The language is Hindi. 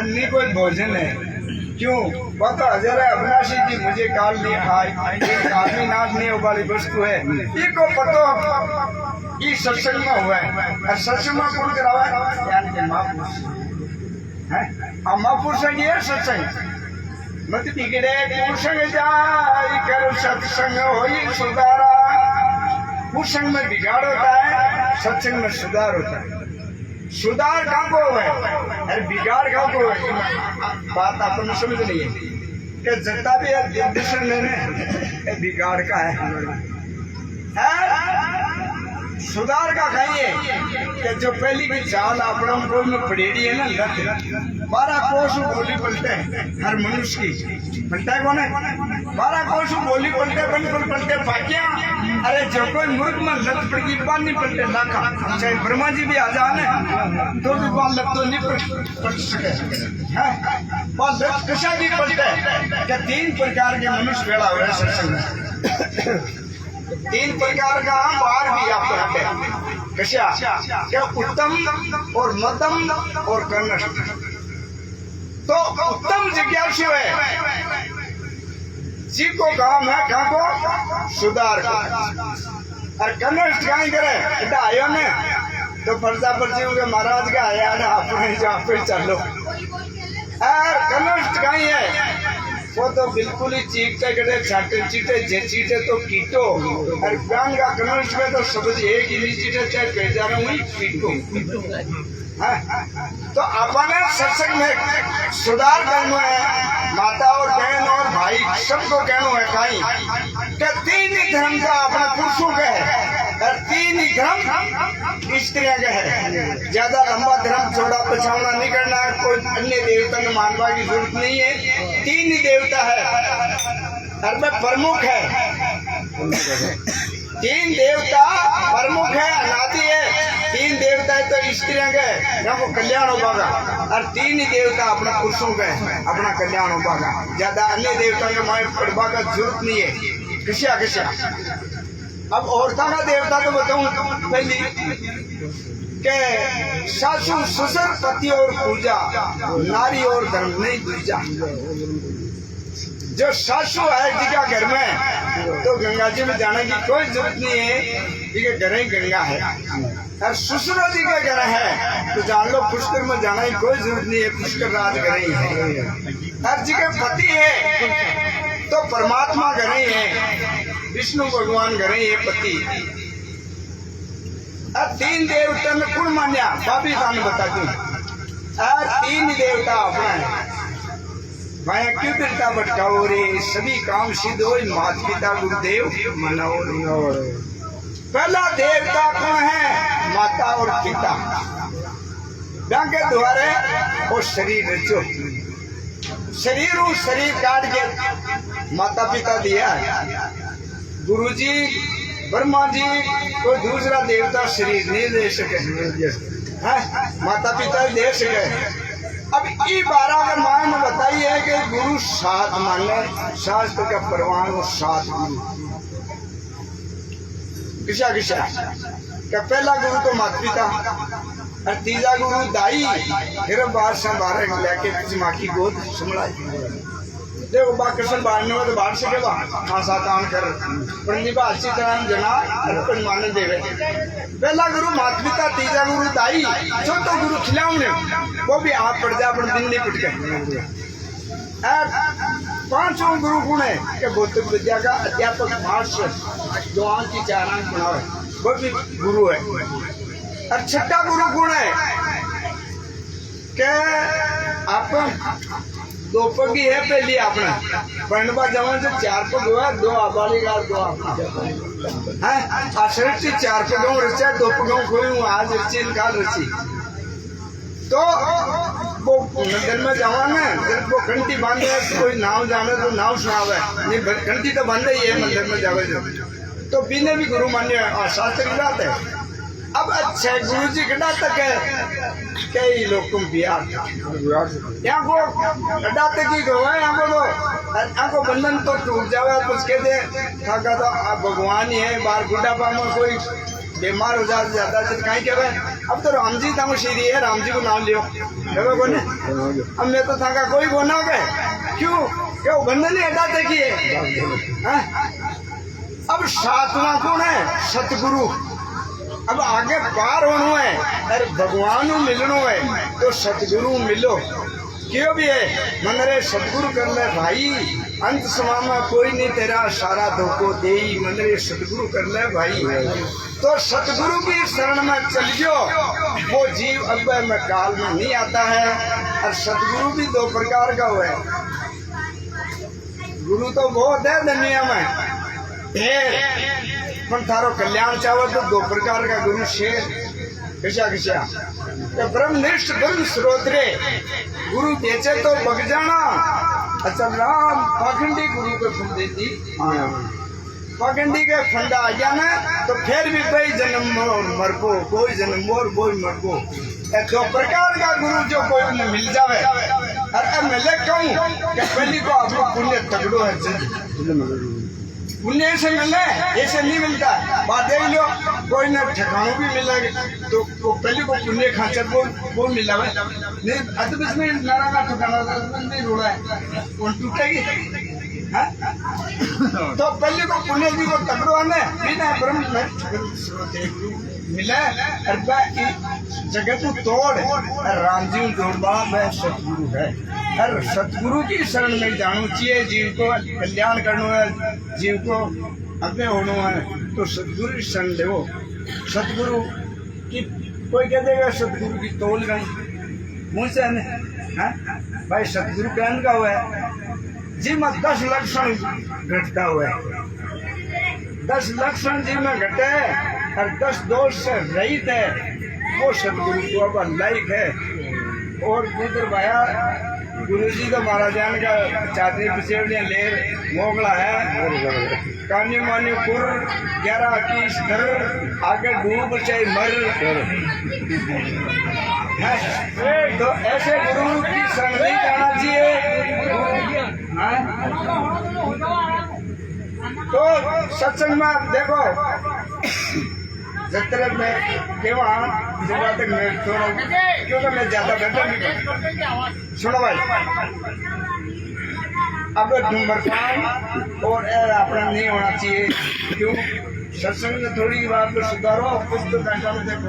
नहीं कोई भोजन है। क्यों? वह तो हजारा अविनाशी जी मुझे काल नहीं खाई, आदमी नाश नहीं हो वाली वस्तु है। इको पतो ये सत्संग में हुआ है। और सत्संग में कौन करावा है? यानी कि महापुरुष है। अब महापुरुष ये सत्संग मत बिगड़े कुसंग जाय कर सत्संग होई सुधारा। कुसंग में बिगाड़ होता है, सत्संग में सुधार होता है। सुधार कहाँ को है और बिगाड़ कहाँ को है? बात आपको समझ नहीं है कि जनता भी डिसीजन लेने बिगाड़ का है। सुधार का कहिए कि जो पहली की चाल अपना कोई में पड़ेड़ी है ना, लत 12 कोस बोली पलटे हर मनुष्य की पलटा है। कौन है? 12 कोस बोली पलटे बिल्कुल पलटे पाकिया। अरे जो कोई मुर्ग में लत पड़गी बाल नहीं पलटे लाखा। चाहे ब्रह्मा जी भी आ जाने तो भी बाल लत तो नहीं पलट सके। बाल लत कशा भी पलटे क्या? 3 प्रकार के मनुष्य भेड़ा हुए सत्संग में। 3 प्रकार का बाहर भी आपको हटे कशा क्या? उत्तम और मध्यम और कनिष्ठ। तो उत्तम जिज्ञासु है जी को काम है कहाँ को? सुधार को। और कनिष्ठ कहीं करे बेटा आयो ने तो प्रजापति के महाराज का आया ना अपने जहाँ पे चलो। और कनिष्ठ कहीं है वो तो बिल्कुल ही चीखते करे छाटे चीटे जे चीटे तो कीटो। और ज्ञान का कनिष्ठ में तो सब एक ही चीटे चाहे बेचारा वही पीटो। तो अपने सत्संग में सुधार करना है। माता और बहन और भाई सबको कहना है कहीं कि 3 ही धर्म का अपना पुरुषों का है और 3 ही धर्म स्त्रियों का है। ज्यादा लंबा धर्म छोड़ा पछावना नहीं करना है। कोई अन्य देवता ने मानवा की जरूरत नहीं है। 3 ही देवता है और में प्रमुख है। 3 देवता प्रमुख है, अनादि है। 3 देवता है तो स्त्रियों के को कल्याण हो पाएगा और 3 ही देवता अपना पुरुषों के अपना कल्याण हो पाएगा। ज्यादा अन्य देवता के माए पड़वा का जरूरत नहीं है। किसिया अब औरता का देवता तो बताऊं पहली के सासू ससुर पति और पूजा नारी और धर्म नहीं दूजा। जो सासू है जिसका घर में तो गंगा जी में जाने की कोई जरूरत नहीं है, जिसके घर ही गंगा है। और ससुर जी का घर है तो जान लो पुष्कर में जाना की कोई जरूरत नहीं है, पुष्कर राज घर ही है। और जिसके पति है तो परमात्मा घर ही है, विष्णु भगवान घर ही है पति। और 3 देवता में कौन मान्या भाभी थान बता दूं। और 3 देवता अपना है। माया क्यों बिरता भटकाओ रे सभी काम सिद्ध हो माता पिता गुरुदेव मनाओ रे। पहला देवता कौन है? माता और पिता। के द्वारे वो शरीर रचो। शरीर काट के माता पिता दिया। गुरुजी ब्रह्मा जी कोई दूसरा देवता शरीर नहीं दे सके, माता पिता दे सके। अब ये 12 के माय में बताइए कि गुरु 7 माने शास्त्र का प्रमाण और 7 गुरु किसा क्या? पहला गुरु तो माता पिता और तीसरा गुरु दाई। फिर 12 लेके माँ की गोद संभलाई। देखो बा कृष्ण बाढ़ने में तो बाढ़ सके खासा काम कर पंडित अच्छी तरह जना अर्पण मान देवे। पहला गुरु माता पिता, तीसरा गुरु दाई, चौथा गुरु खिलाऊंगे वो भी आप पड़ जाए अपन दिन नहीं पिटके। 5वां गुरु गुण है कि भौतिक विद्या का अध्यापक मास्टर जो आंख की चारान बनावे वो भी गुरु है। और 6ठा गुरु गुण है कि आप 2 पगी है पहली अपना बनवा जवान से 4 पग हुआ, 2 आबाली का 2 अपना है। सृष्टि 4 पगों रचा 2 पगों खोई हूँ आज रची निकाल रची। तो वो मंदिर में जवान है वो घंटी बांधे कोई नाव जाने तो नाव सुनावे नहीं, घंटी तो बंद ही है मंदिर में जावे तो बिना भी गुरु मान्य शास्त्र की बात है। अब अच्छा गुरु जी घटा तक है कई लोग तुम बिहार यहाँ को घटा तक ही गवा यहाँ को बंधन तो टूट जावे कुछ कहते खाका तो आप भगवान ही है। बाहर बुढ़ापा में कोई बीमार हो जाते ज्यादा तो कहीं क्या अब तो राम जी तम श्री है, राम जी को नाम लियो देखो कोने अब मैं तो था का कोई बोना हो गए क्यों क्यों बंधन नहीं हटाते किए। अब सातवां कौन है सतगुरु। अब आगे पार होना है अरे भगवान मिलना है तो सतगुरु मिलो क्यों भी है मन रे सतगुरु कर ले भाई अंत समामा कोई नहीं तेरा सारा धोखो दे मन रे सतगुरु कर ले भाई। तो सतगुरु की शरण में चल गयो वो जीव अब में काल में नहीं आता है। और सतगुरु भी दो प्रकार का हुआ है। गुरु तो बहुत है दुनिया में ढेर पर थारो कल्याण चाहो तो दो प्रकार का गुरु शेर किसा किसा तो ब्रह्मनिष्ठ ब्रह्म स्रोतरे गुरु बेचे तो बग जाना। अच्छा राम पाखंडी गुरु को फंड देती पाखंडी के फंडा आ गया ना तो फिर भी कोई जन्म मर को कोई जन्म और कोई मर को दो प्रकार का गुरु जो कोई उन्हें मिल जावे। अरे मिले कहूँ कि पहली को आपको पुण्य तगड़ो है पुण्य ऐसे मिलना है ऐसे नहीं मिलता बात देख लो कोई ना ठिकानों भी मिलेगा तो पहले को पुण्य खाचर वो मिला है नहीं अदबस में नारा का ठिकाना नहीं रोड़ा है वो टूटेगी तो पहले को पुण्य जी को तगड़ो आने बिना ब्रह्म मिला जगत को तोड़ राम जी जोड़वा में सतगुरु है। हर सतगुरु की शरण में जाना चाहिए जीव को कल्याण करना है जीव को अपने होना है तो सतगुरु की शरण ले। सतगुरु की कोई कह देगा सतगुरु की तोल गई मुँह से भाई सतगुरु कहन का हुआ है जी में 10 लक्षण घटता हुआ है 10 लक्षण जी में घटे और 10 दोष से रहित है वो सतगुरु को अब लाइक है। और पुत्र भाया गुरु जी तो महाराजान का चादरी पिछेड़ियाँ ले मोगला है कानी मानी पुर 11 21 घर आगे डूब चाहे मर है। तो ऐसे गुरु की शरण नहीं जाना चाहिए। तो सत्संग में देखो जब तक मैं केवा जब तक मैं थोड़ा क्योंकि मैं ज्यादा बेहतर नहीं सुनो भाई अब धूम्रपान और अपना नहीं होना चाहिए क्यों सत्संग में थोड़ी बात तो सुधारो कुछ तो देखो।